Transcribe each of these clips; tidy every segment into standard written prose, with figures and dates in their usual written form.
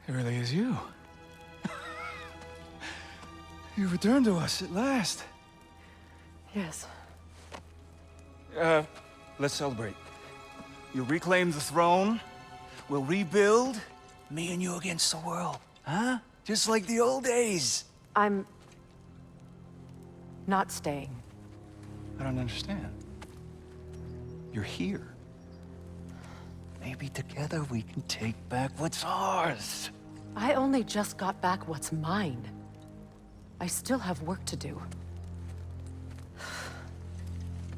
It really is you. You returned to us at last. Yes. Let's celebrate. You reclaim the throne. We'll rebuild. Me and you against the world. Huh? Just like the old days. I'm... not staying. I don't understand. You're here. Maybe together we can take back what's ours. I only just got back what's mine. I still have work to do.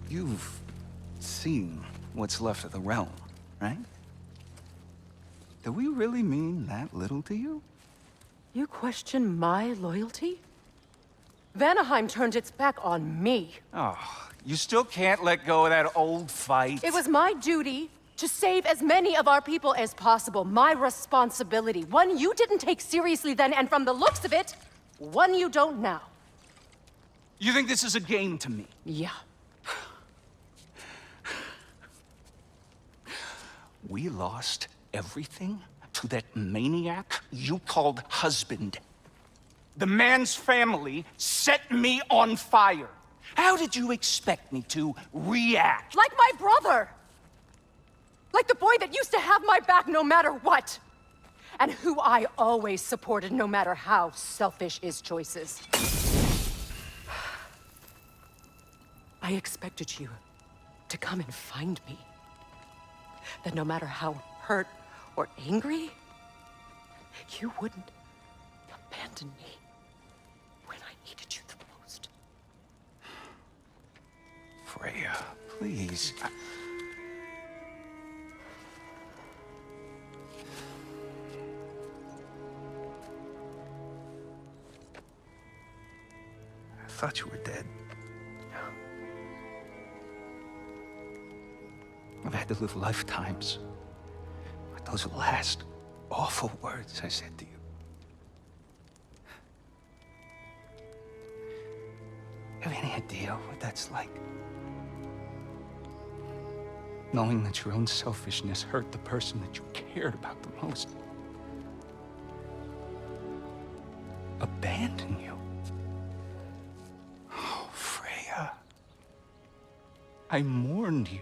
You've seen what's left of the realm, right? Do we really mean that little to you? You question my loyalty? Vanaheim turned its back on me. Oh, you still can't let go of that old fight. It was my duty to save as many of our people as possible. My responsibility. One you didn't take seriously then, and from the looks of it, one you don't now. You think this is a game to me? Yeah. We lost everything to that maniac you called husband. The man's family set me on fire. How did you expect me to react? Like my brother! Like the boy that used to have my back no matter what! And who I always supported no matter how selfish his choices. I expected you to come and find me. That no matter how hurt or angry, you wouldn't abandon me when I needed you the most. Freya, please. I thought you were dead. I've had to live lifetimes with those last awful words I said to you. Have any idea what that's like? Knowing that your own selfishness hurt the person that you cared about the most. Abandon you. Oh, Freya. I mourned you.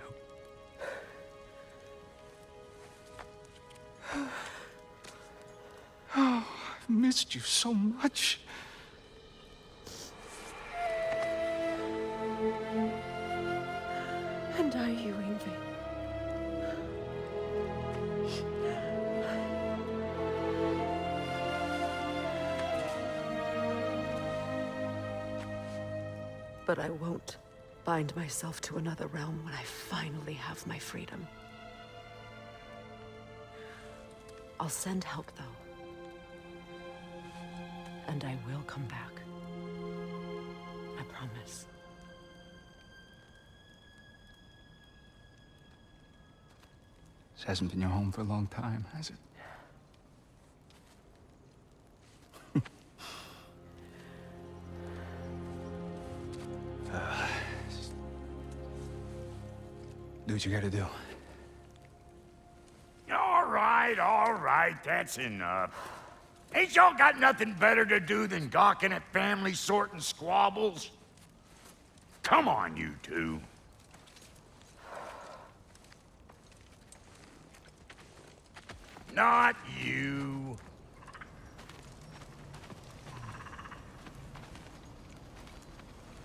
Oh, I've missed you so much. And I you, Yngvi. But I won't bind myself to another realm when I finally have my freedom. I'll send help, though. And I will come back. I promise. This hasn't been your home for a long time, has it? Do what you gotta do. All right, that's enough. Ain't y'all got nothing better to do than gawking at family sorting squabbles? Come on, you two. Not you.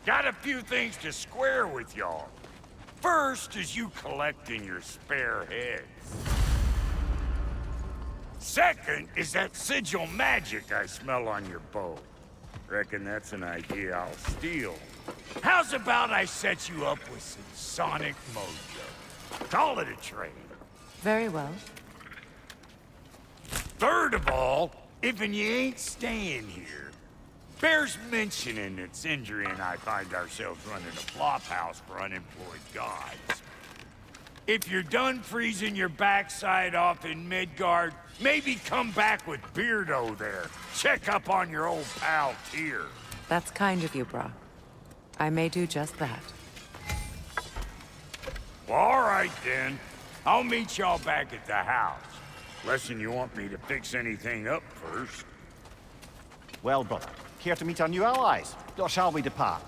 Got a few things to square with y'all. First is you collecting your spare heads. Second is that sigil magic I smell on your bow. Reckon that's an idea I'll steal. How's about I set you up with some sonic mojo? Call it a trade. Very well. Third of all, if you ain't staying here, bears mentioning that Sindri and I find ourselves running a flop house for unemployed gods. If you're done freezing your backside off in Midgard, maybe come back with Beardo there. Check up on your old pal Tyr. That's kind of you, brah. I may do just that. Well, all right then. I'll meet y'all back at the house. Lesson you want me to fix anything up first. Well, brother, care to meet our new allies? Or shall we depart?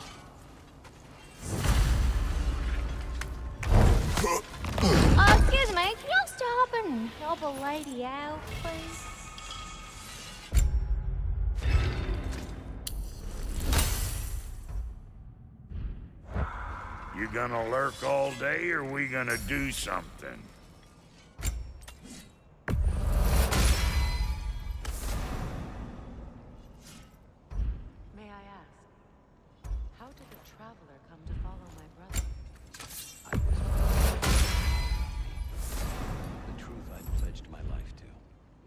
Excuse me, can you stop and help a lady out, please? You gonna lurk all day, or we gonna do something? May I ask, how did a traveler come to follow my brother? The truth I'd pledged my life to.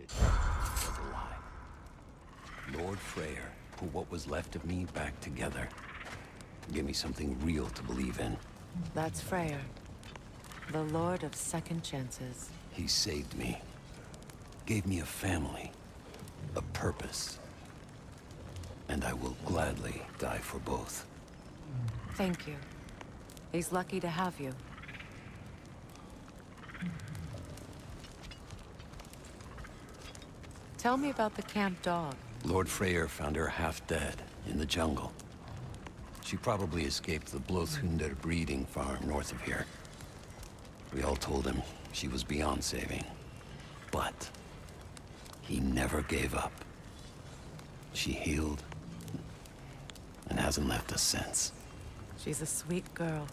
It was a lie. Lord Freyr put what was left of me back together. Give me something real to believe in. That's Freyr, the Lord of Second Chances. He saved me. Gave me a family. A purpose. And I will gladly die for both. Thank you. He's lucky to have you. Tell me about the camp dog. Lord Freyr found her half dead in the jungle. She probably escaped the Blothunder breeding farm north of here. We all told him she was beyond saving. But he never gave up. She healed and hasn't left us since. She's a sweet girl.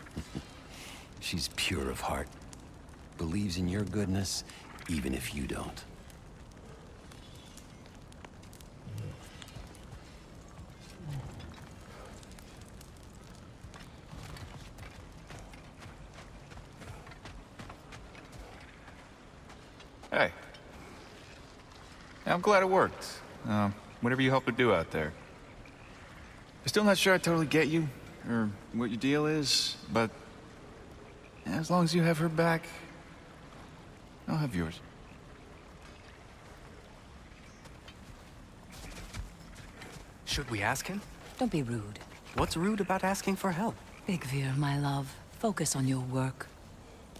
She's pure of heart. Believes in your goodness, even if you don't. Hey. I'm glad it worked. Whatever you hope to do out there. I'm still not sure I totally get you, or what your deal is, but as long as you have her back, I'll have yours. Should we ask him? Don't be rude. What's rude about asking for help? Bigvir, my love, focus on your work.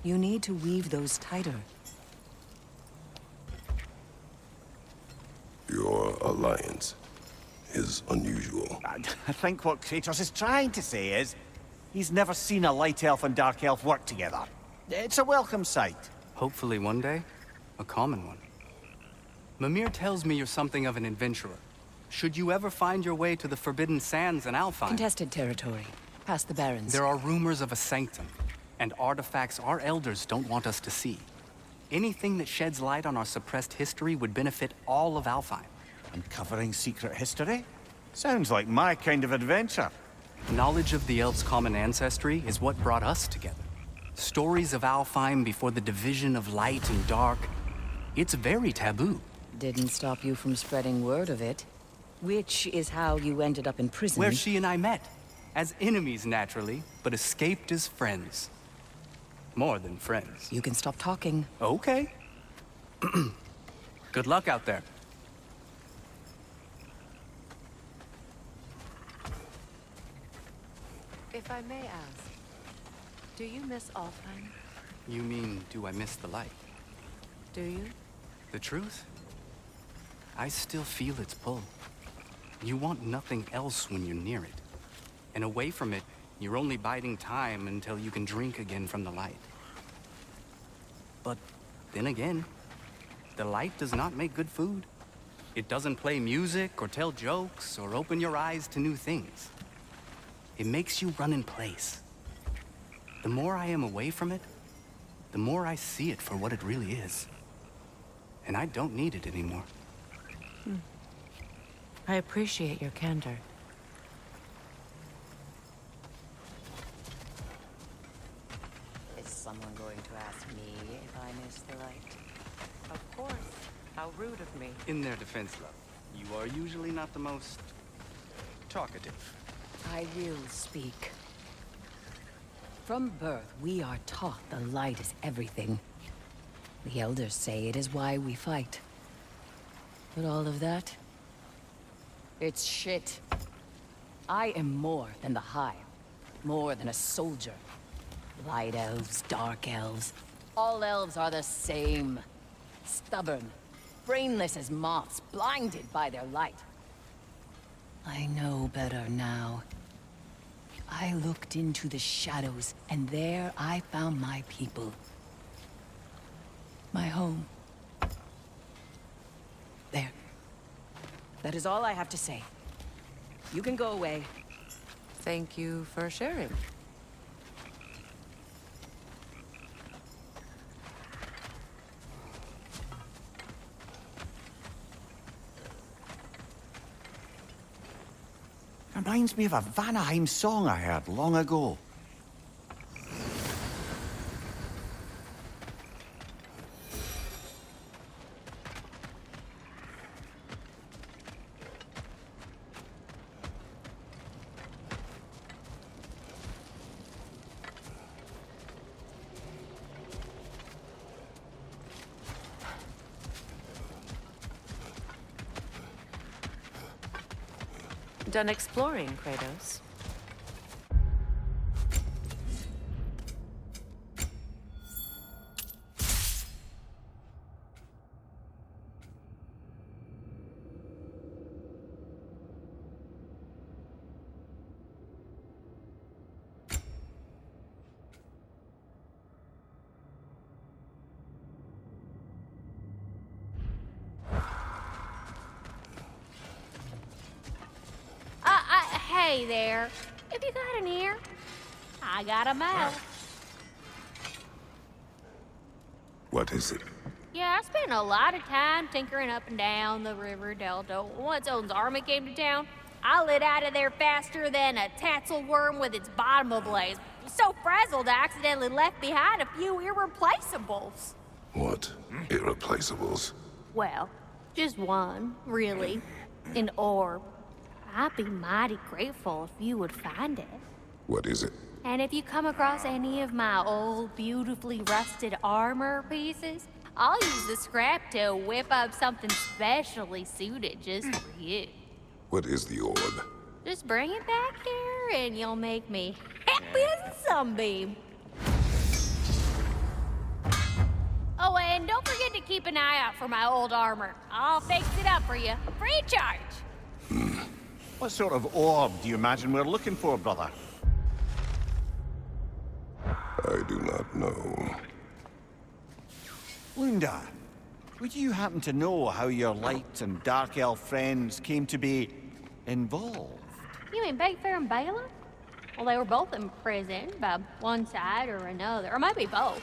You need to weave those tighter. Your alliance is unusual. I think what Kratos is trying to say is, he's never seen a light elf and dark elf work together. It's a welcome sight. Hopefully one day, a common one. Mimir tells me you're something of an adventurer. Should you ever find your way to the Forbidden Sands in Alfheim... Contested territory. Past the Barrens. There are rumors of a sanctum, and artifacts our elders don't want us to see. Anything that sheds light on our suppressed history would benefit all of Alfheim. Uncovering secret history? Sounds like my kind of adventure. Knowledge of the elves' common ancestry is what brought us together. Stories of Alfheim before the division of light and dark. It's very taboo. Didn't stop you from spreading word of it. Which is how you ended up in prison. Where she and I met. As enemies, naturally, but escaped as friends. More than friends. You can stop talking. Okay. Good luck out there. If I may ask, do you miss Alfheim? You mean, do I miss the light? Do you? The truth? I still feel its pull. You want nothing else when you're near it. And away from it, you're only biding time until you can drink again from the light. But then again, the light does not make good food. It doesn't play music or tell jokes or open your eyes to new things. It makes you run in place. The more I am away from it, the more I see it for what it really is. And I don't need it anymore. I appreciate your candor. Is someone going to ask me if I miss the light? Of course. How rude of me. In their defense, love, you are usually not the most talkative. I will speak. From birth, we are taught the light is everything. The elders say it is why we fight. But all of that, it's shit. I am more than the Hive. More than a soldier. Light elves, dark elves. All elves are the same. Stubborn, brainless as moths, blinded by their light. I know better now. I looked into the shadows, and there I found my people. My home. There. That is all I have to say. You can go away. Thank you for sharing. Reminds me of a Vanaheim song I heard long ago. Done exploring, Kratos? Hey there. If you got an ear, I got a mouth. What is it? Yeah, I spent a lot of time tinkering up and down the river delta. Once Odin's army came to town, I lit out of there faster than a tassel worm with its bottom ablaze. So frazzled, I accidentally left behind a few irreplaceables. What? Irreplaceables? Well, just one, really. An orb. I'd be mighty grateful if you would find it. What is it? And if you come across any of my old, beautifully rusted armor pieces, I'll use the scrap to whip up something specially suited just for you. What is the orb? Just bring it back here and you'll make me happy as a sunbeam. Oh, and don't forget to keep an eye out for my old armor. I'll fix it up for you, free of charge. What sort of orb do you imagine we're looking for, brother? I do not know. Lunda, would you happen to know how your light and dark elf friends came to be involved? You mean Bakefair and Bala? Well, they were both imprisoned by one side or another, or maybe both.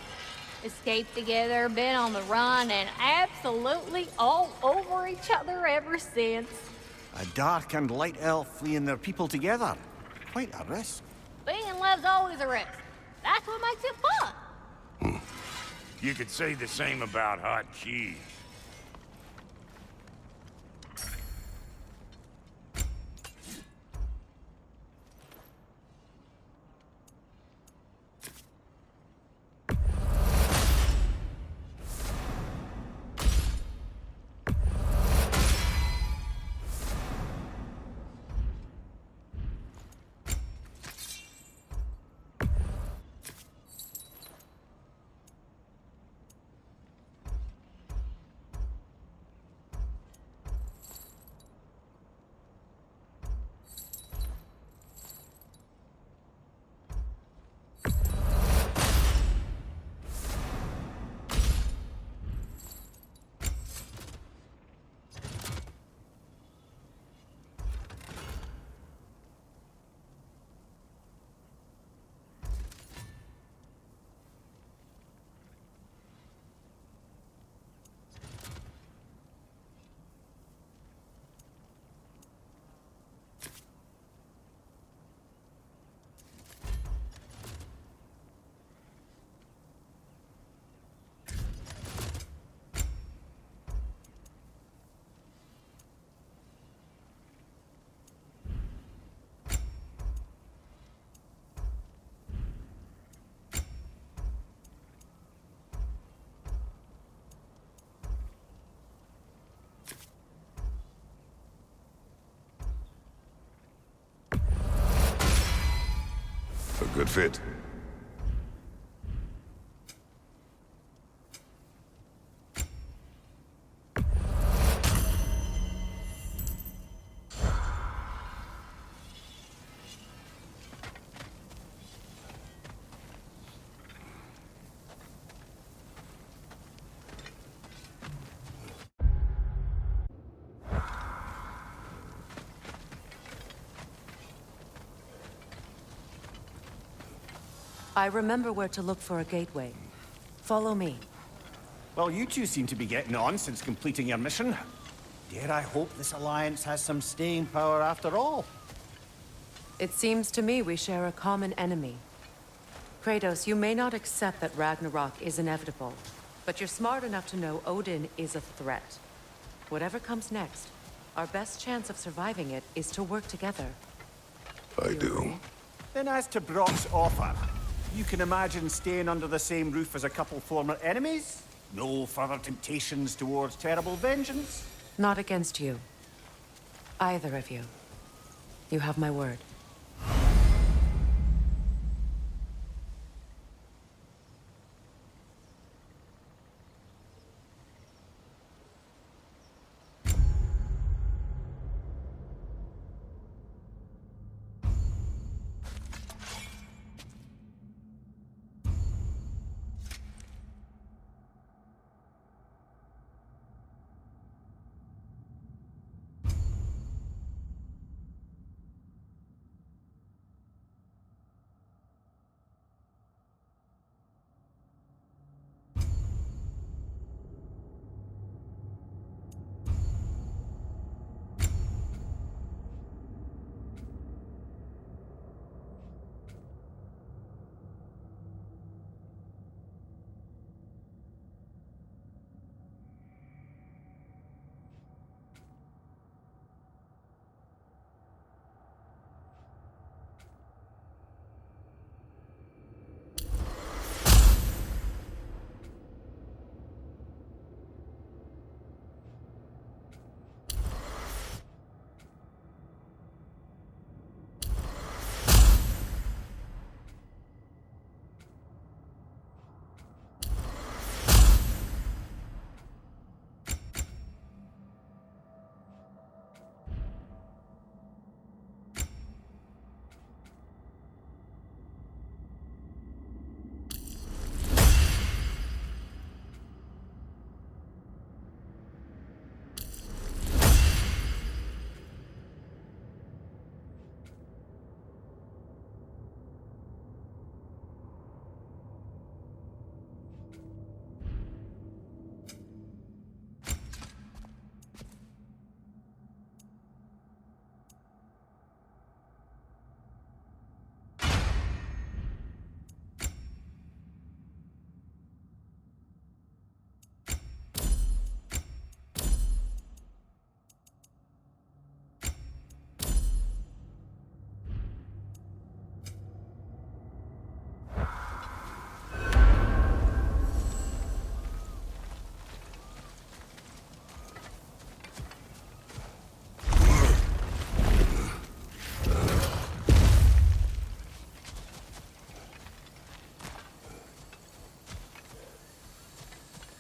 Escaped together, been on the run, and absolutely all over each other ever since. A dark and light elf fleeing their people together. Quite a risk. Being in love's always a risk. That's what makes it fun. You could say the same about hot cheese. A good fit. I remember where to look for a gateway. Follow me. Well, you two seem to be getting on since completing your mission. Dare I hope this alliance has some staying power after all? It seems to me we share a common enemy. Kratos, you may not accept that Ragnarok is inevitable, but you're smart enough to know Odin is a threat. Whatever comes next, our best chance of surviving it is to work together. I do. Then as to Brock's offer, you can imagine staying under the same roof as a couple former enemies? No further temptations towards terrible vengeance? Not against you. Either of you. You have my word.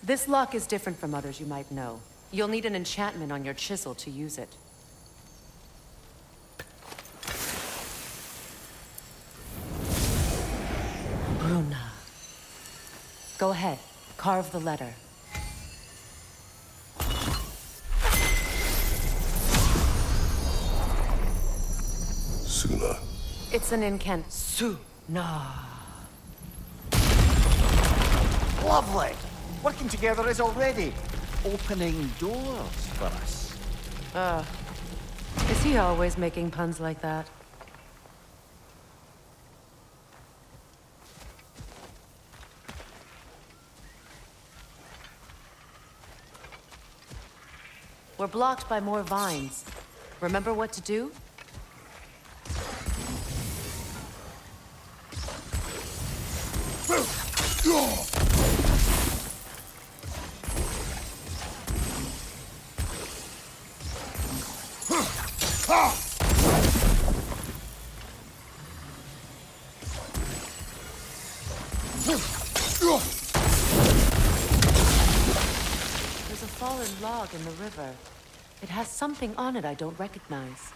This lock is different from others you might know. You'll need an enchantment on your chisel to use it. Bruna. Go ahead, carve the letter. Suna. It's an incant. Suna. Lovely! Working together is already opening doors for us. Is he always making puns like that? We're blocked by more vines. Remember what to do? There's a fallen log in the river. It has something on it I don't recognize.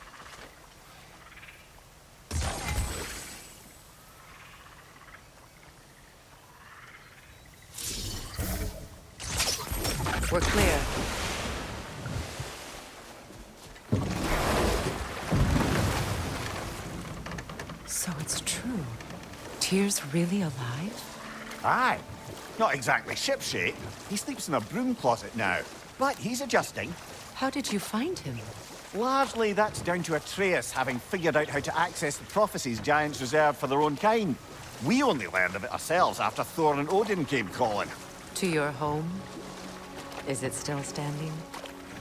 We're clear. So it's true. Tyr's really alive? Aye. Not exactly shipshape. He sleeps in a broom closet now. But he's adjusting. How did you find him? Largely, that's down to Atreus having figured out how to access the prophecies giants reserve for their own kind. We only learned of it ourselves after Thor and Odin came calling. To your home? Is it still standing?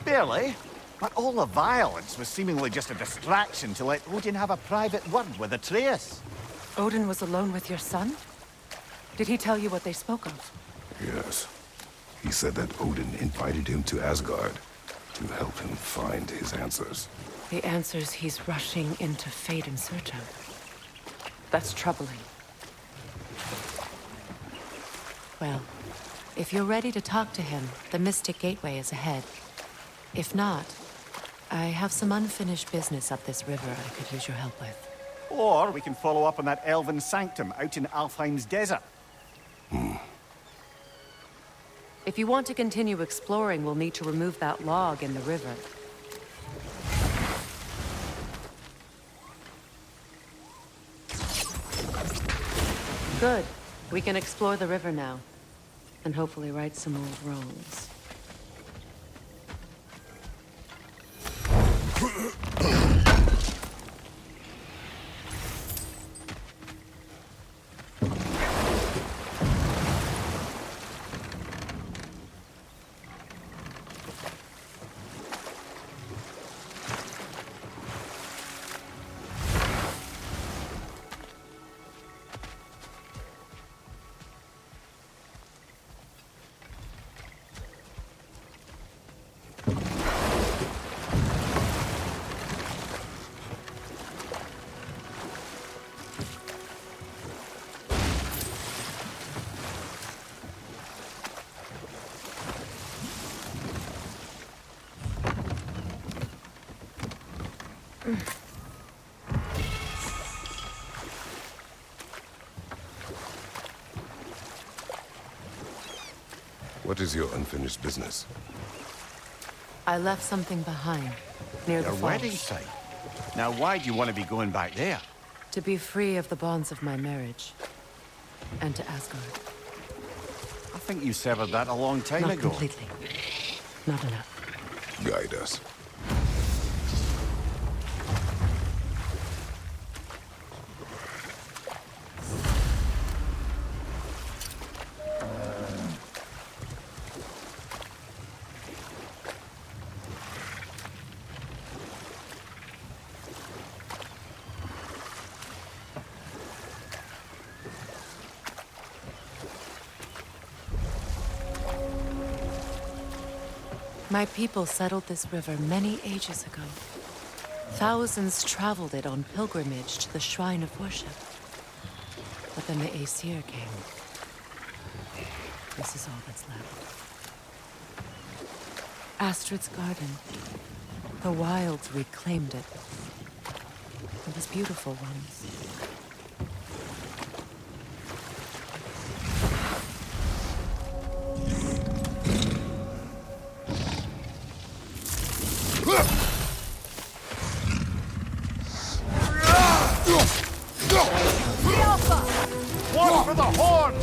Barely. But all the violence was seemingly just a distraction to let Odin have a private word with Atreus. Odin was alone with your son? Did he tell you what they spoke of? Yes. He said that Odin invited him to Asgard to help him find his answers. The answers he's rushing into fate in search of. That's troubling. Well, if you're ready to talk to him, the Mystic Gateway is ahead. If not, I have some unfinished business up this river I could use your help with. Or we can follow up on that elven sanctum out in Alfheim's desert. If you want to continue exploring, we'll need to remove that log in the river. Good. We can explore the river now. And hopefully right some old wrongs. What is your unfinished business? I left something behind, near the Your falls. wedding site. Now, why do you want to be going back there? To be free of the bonds of my marriage. And to Asgard. I think you severed that a long time Not ago. completely. Not enough. Guide us. My people settled this river many ages ago. Thousands traveled it on pilgrimage to the shrine of worship. But then the Aesir came. This is all that's left. Astrid's garden. The wilds reclaimed it. It was beautiful once. One for the horn!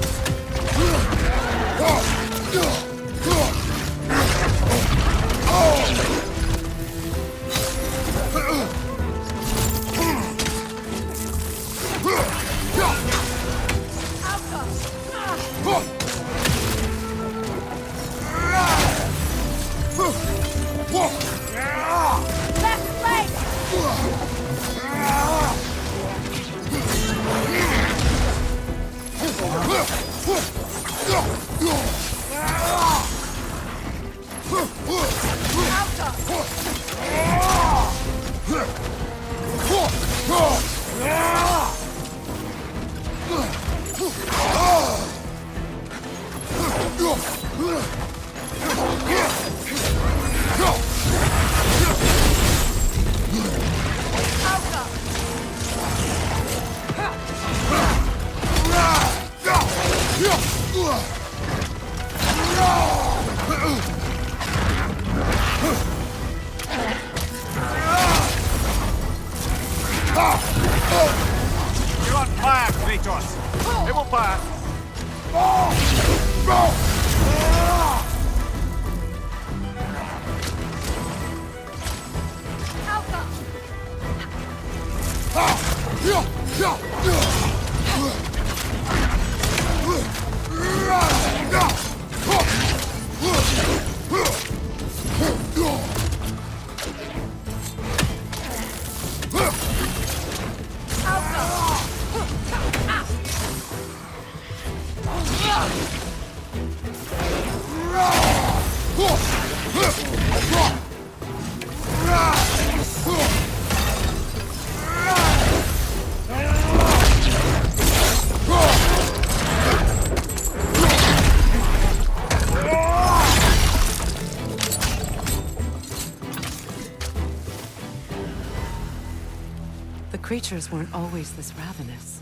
Creatures weren't always this ravenous.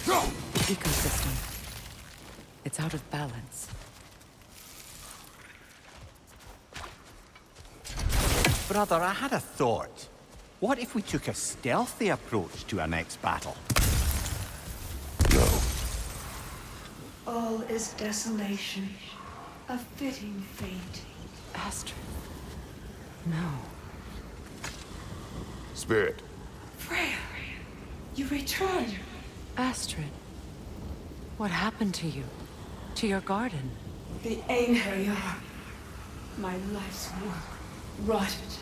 The ecosystem. It's out of balance. Brother, I had a thought. What if we took a stealthy approach to our next battle? No. All is desolation. A fitting fate. Astrid. No. Spirit. Freya, you return. Astrid. What happened to you? To your garden? The Einherjar. My life's work rotted.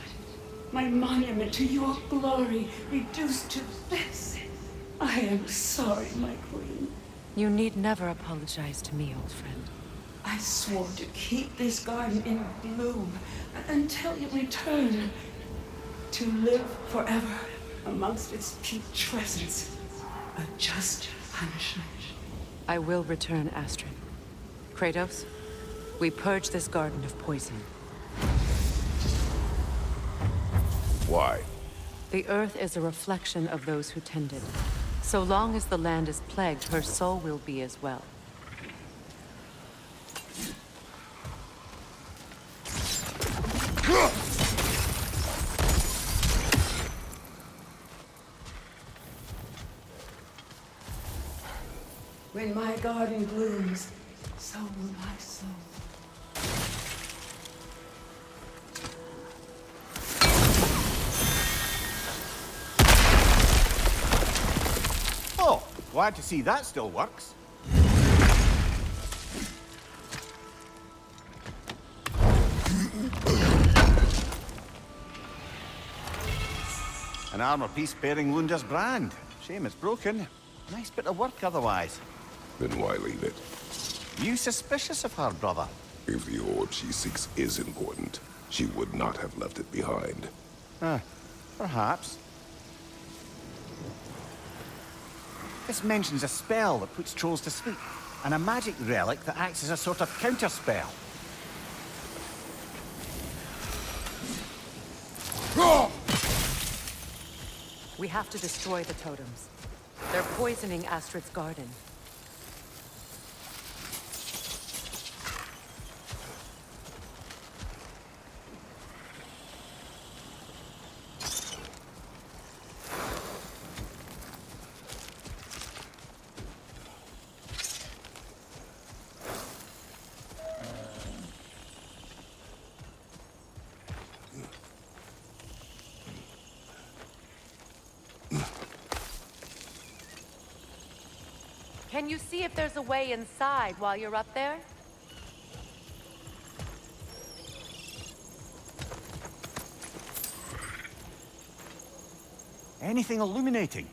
My monument to your glory reduced to this. I am sorry, my queen. You need never apologize to me, old friend. I swore to keep this garden in bloom until you return. To live forever amongst its putrescence. A just punishment. I will return, Astrid. Kratos, we purge this garden of poison. Why? The earth is a reflection of those who tend it. So long as the land is plagued, her soul will be as well. When my garden blooms, so will my soul. Oh, glad to see that still works. An armor piece bearing Lunda's brand. Shame it's broken. Nice bit of work otherwise. Then why leave it? You suspicious of her, brother? If the orb she seeks is important, she would not have left it behind. Perhaps. This mentions a spell that puts trolls to sleep, and a magic relic that acts as a sort of counterspell. We have to destroy the totems. They're poisoning Astrid's garden. Can you see if there's a way inside while you're up there? Anything illuminating?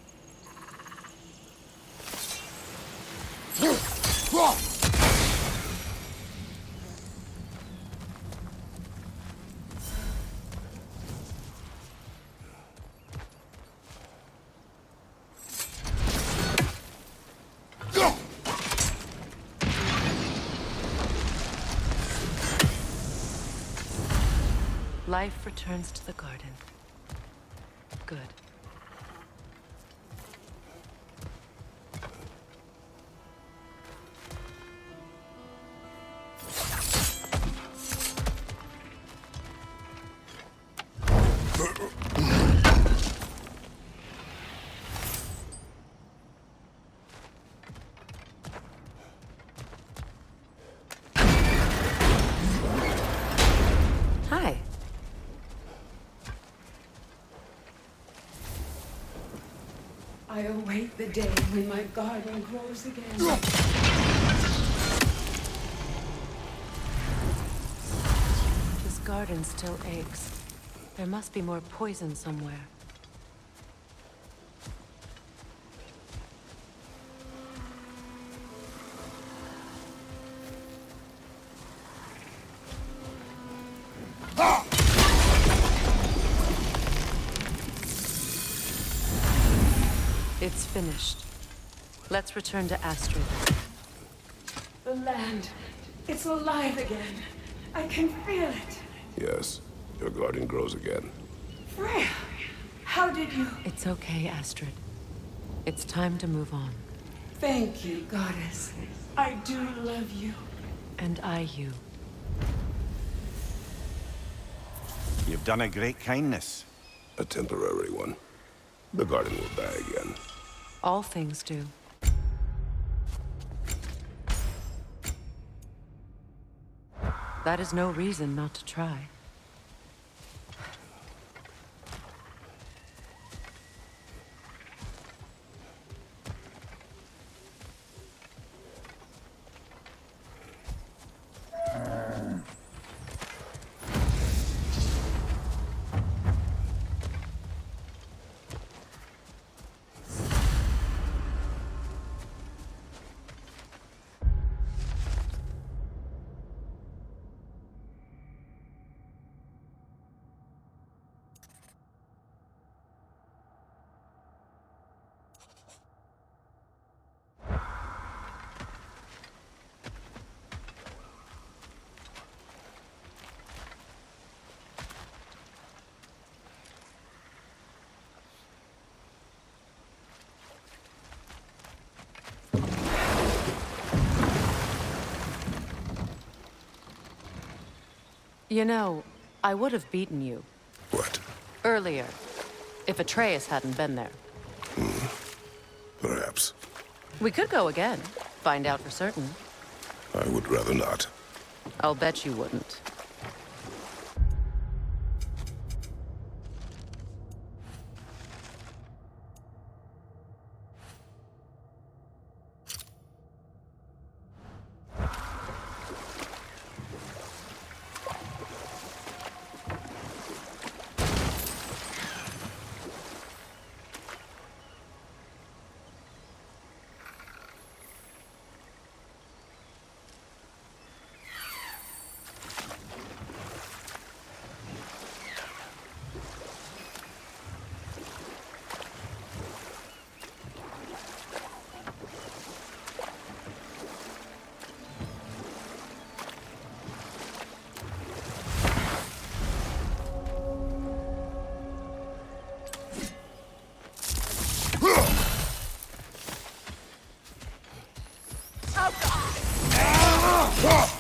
Life returns to the garden. Good. Hi. I await the day when my garden grows again. This garden still aches. There must be more poison somewhere. It's finished. Let's return to Astrid. The land, it's alive again. I can feel it. Yes, your garden grows again. Freya, how did you... It's okay, Astrid. It's time to move on. Thank you, goddess. I do love you. And I you. You've done a great kindness. A temporary one. The garden will die again. All things do. That is no reason not to try. You know, I would have beaten you. What? Earlier, if Atreus hadn't been there. Perhaps. We could go again, find out for certain. I would rather not. I'll bet you wouldn't.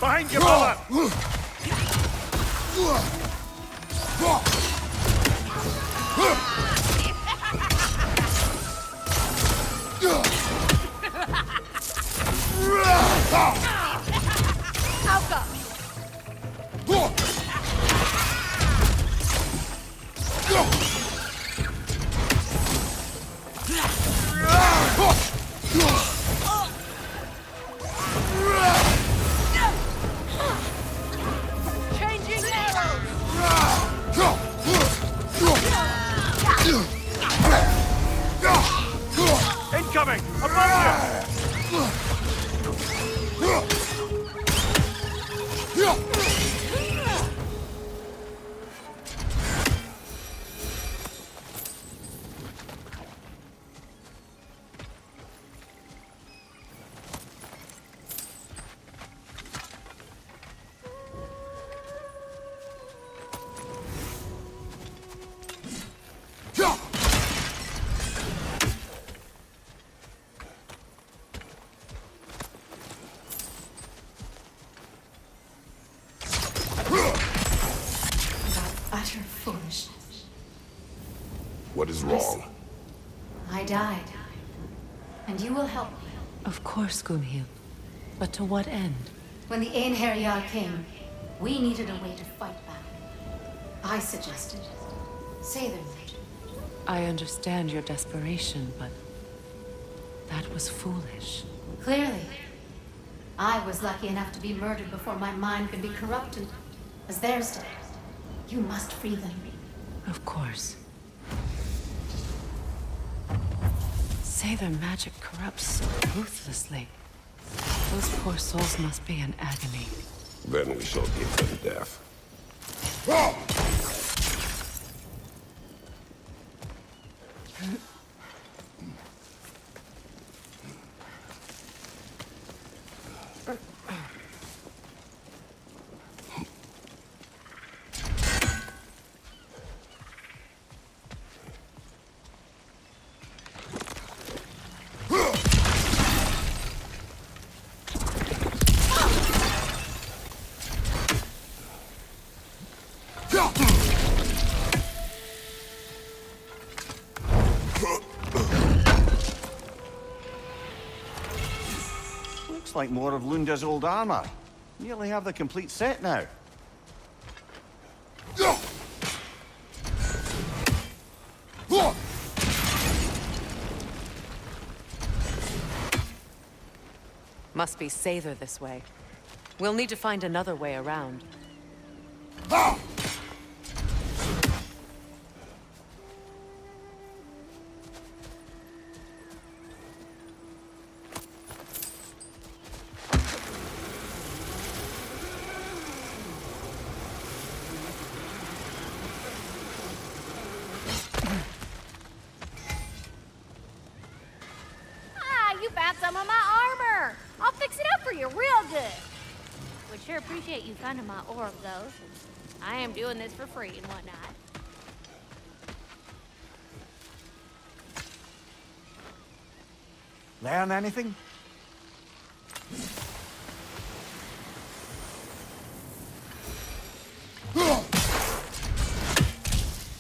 Behind you, brother! Incoming! Above Utter foolishness. What is wrong? I died. And you will help me. Of course, Gunhild. But to what end? When the Einherjar came, we needed a way to fight back. I suggested Sailor magic. I understand your desperation, but that was foolish. Clearly. I was lucky enough to be murdered before my mind could be corrupted, as theirs did. You must free them. Of course. Sailor magic corrupts so ruthlessly. Those poor souls must be in agony. Then we shall give them death. looks like more of Lunda's old armor. Nearly have the complete set now. Must be safer this way. We'll need to find another way around. You found some of my armor. I'll fix it up for you real good. Would sure appreciate you finding my orb, though, since I am doing this for free and whatnot. Learn anything?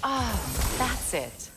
Oh, that's it.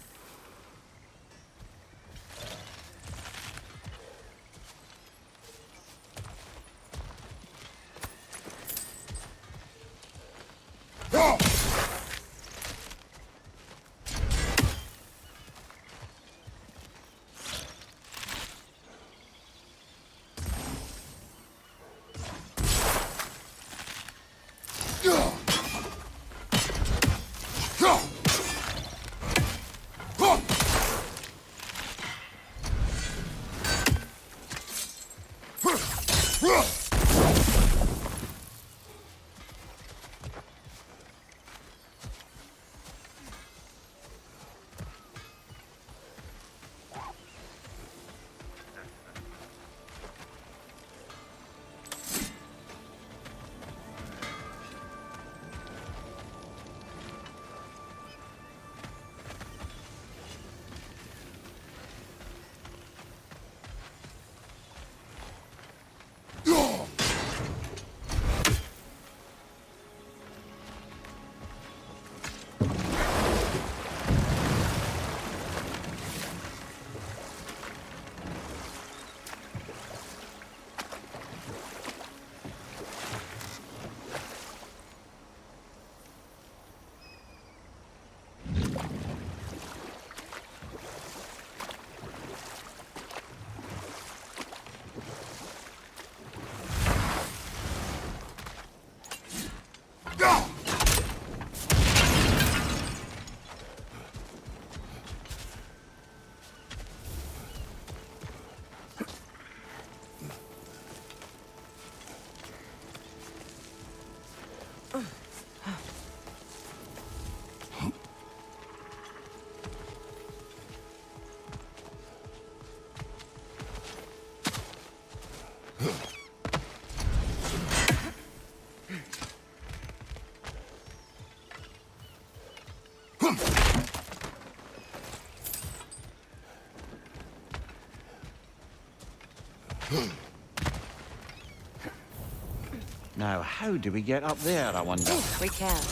Now, how do we get up there, I wonder? We can't.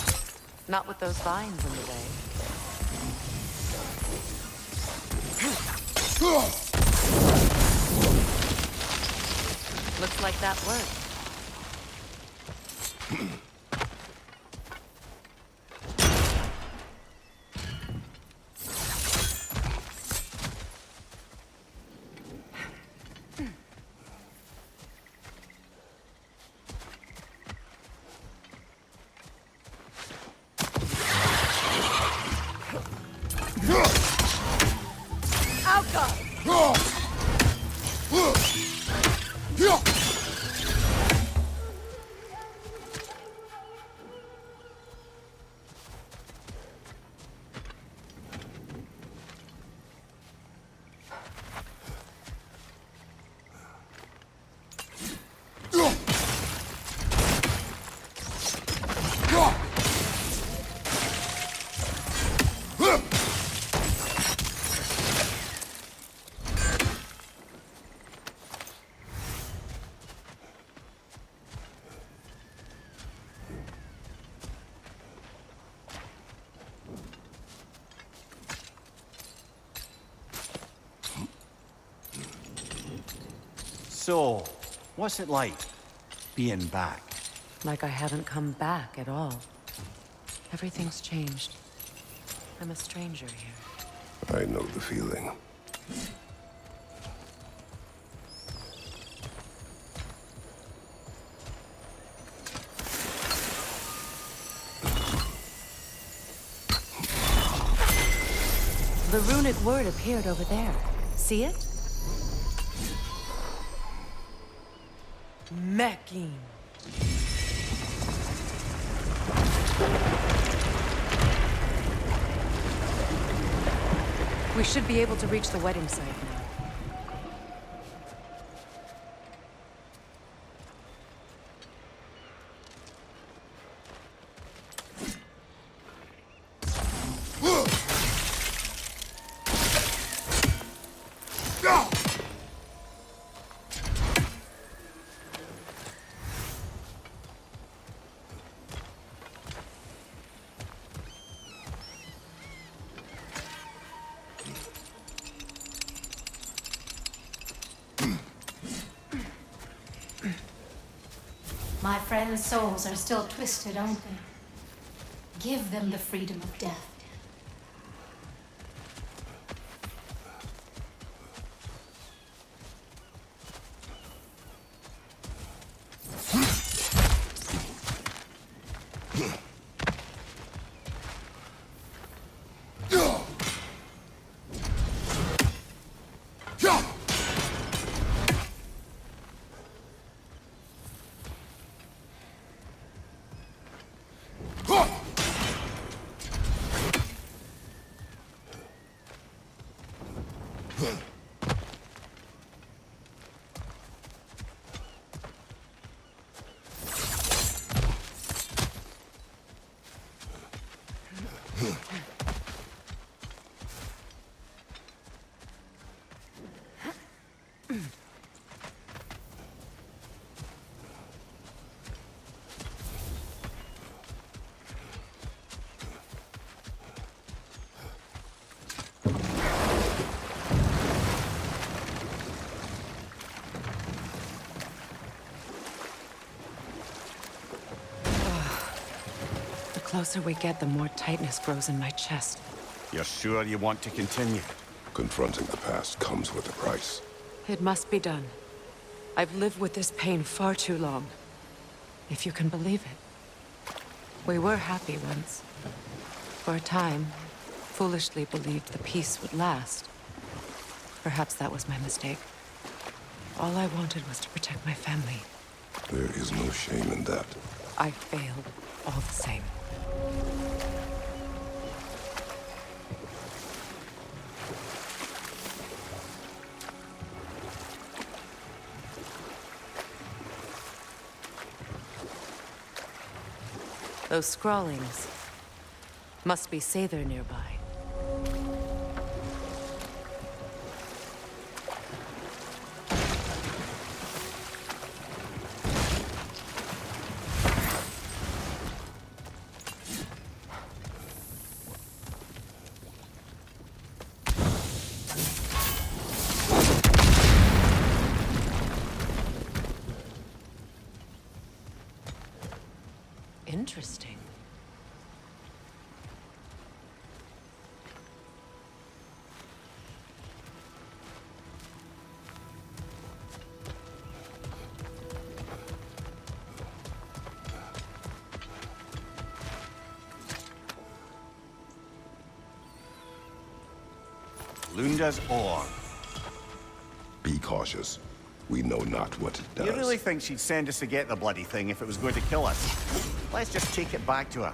Not with those vines in the way. Looks like that worked. So, What's it like, being back? Like I haven't come back at all. Everything's changed. I'm a stranger here. I know the feeling. The runic word appeared over there. See it? Mekin. We should be able to reach the wedding site now. My friends' souls are still twisted, aren't they? Give them the freedom of death. The closer we get, the more tightness grows in my chest. You're sure you want to continue? Confronting the past comes with a price. It must be done. I've lived with this pain far too long. If you can believe it. We were happy once. For a time, foolishly believed the peace would last. Perhaps that was my mistake. All I wanted was to protect my family. There is no shame in that. I failed, all the same. Those scrawlings must be Sather nearby. Interesting. Lunda's ore. Be cautious. We know not what it does. You really think she'd send us to get the bloody thing if it was going to kill us? Let's just take it back to her.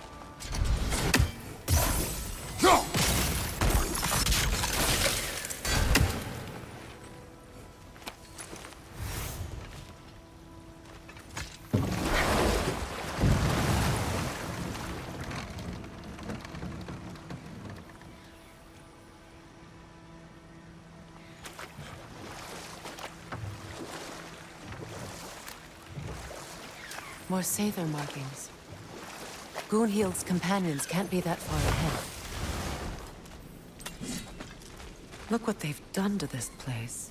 More Sather markings. Gunhild's companions can't be that far ahead. Look what they've done to this place.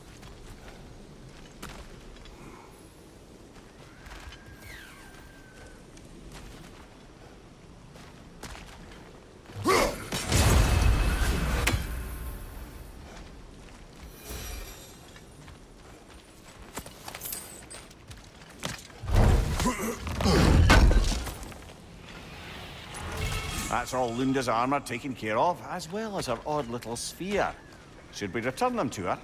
That's all Lunda's armor taken care of, as well as her odd little sphere. Should we return them to her?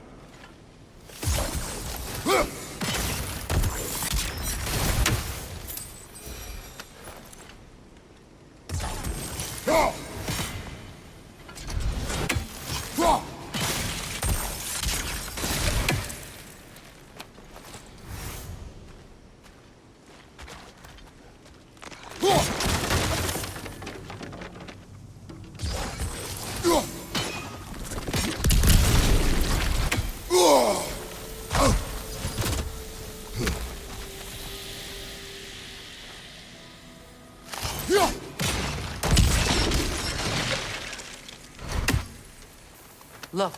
Look,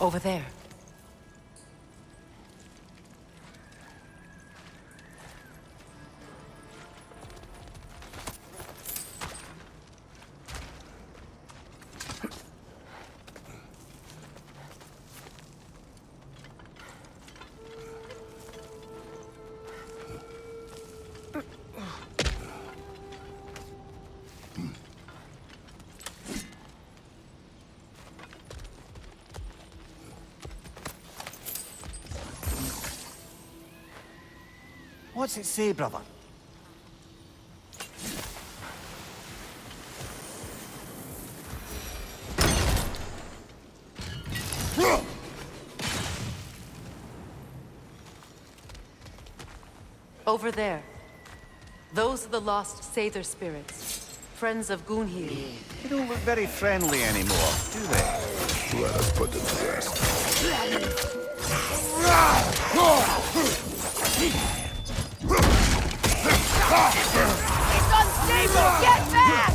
over there. What's it say, brother? Over there. Those are the lost Sather spirits. Friends of Gunhil. They don't look very friendly anymore, do they? Let us put them to rest. It's unstable! Get back!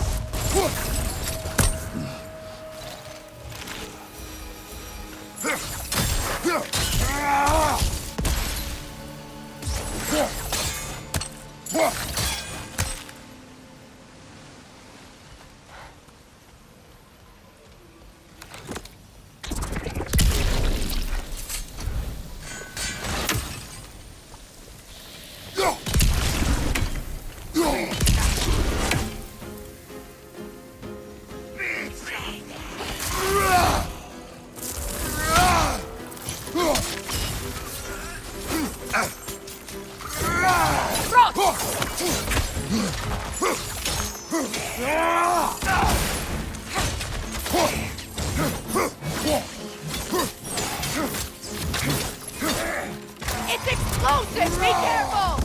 It's explosive! Be careful!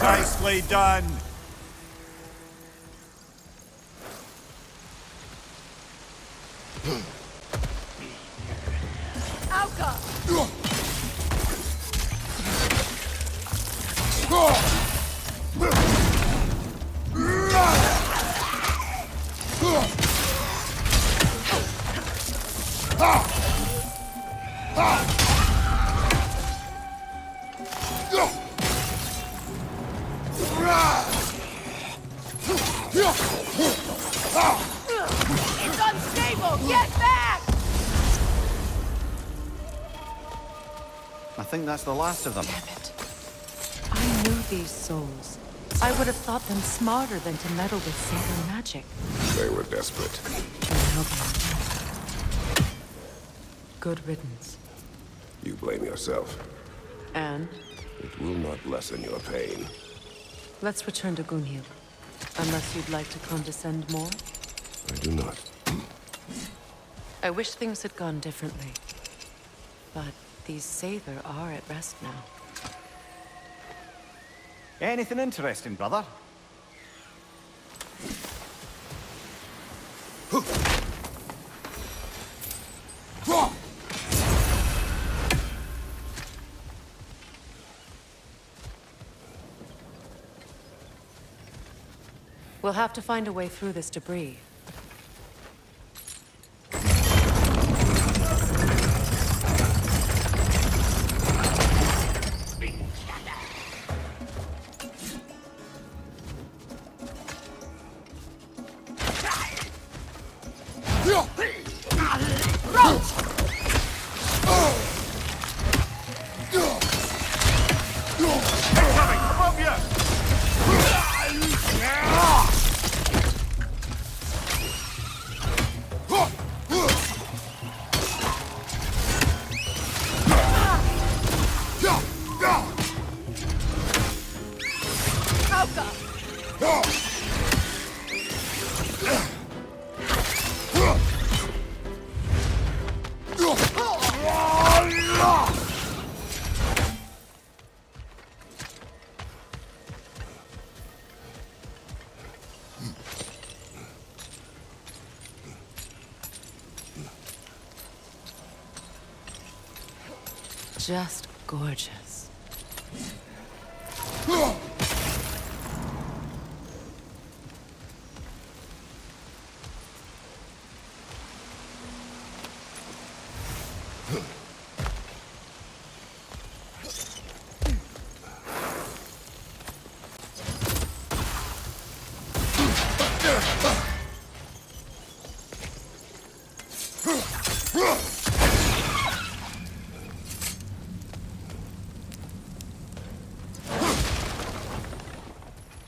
Nicely done. It's unstable! Get back! I think that's the last of them. Damn it. I knew these souls. I would have thought them smarter than to meddle with Sather magic. They were desperate. Now they are. Good riddance. You blame yourself. And It will not lessen your pain. let's return to Gunhil. Unless you'd like to condescend more. I do not. I wish things had gone differently. But these Sather are at rest now. Anything interesting, brother? We'll have to find a way through this debris. Just gorgeous.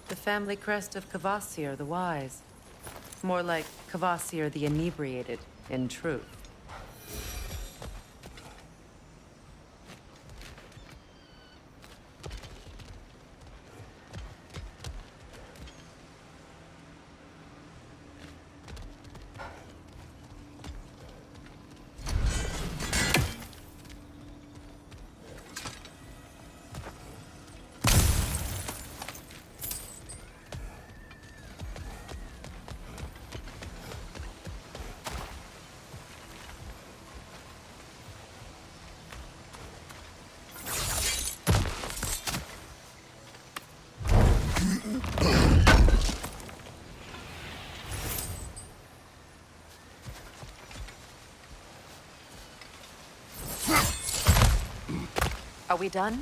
The family crest of Kvasir the Wise. More like Kvasir the Inebriated, in truth. Are we done?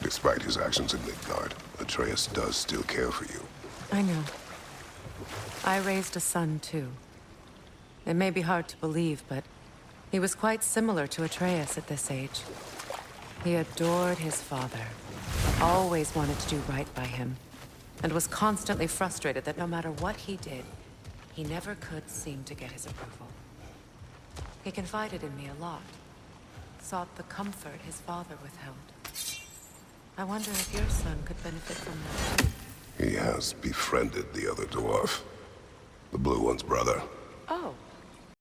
Despite his actions in Midgard, Atreus does still care for you. I know. I raised a son, too. It may be hard to believe, but he was quite similar to Atreus at this age. He adored his father, always wanted to do right by him, and was constantly frustrated that no matter what he did, he never could seem to get his approval. He confided in me a lot, sought the comfort his father withheld. I wonder if your son could benefit from that too. He has befriended the other dwarf. The blue one's brother. Oh.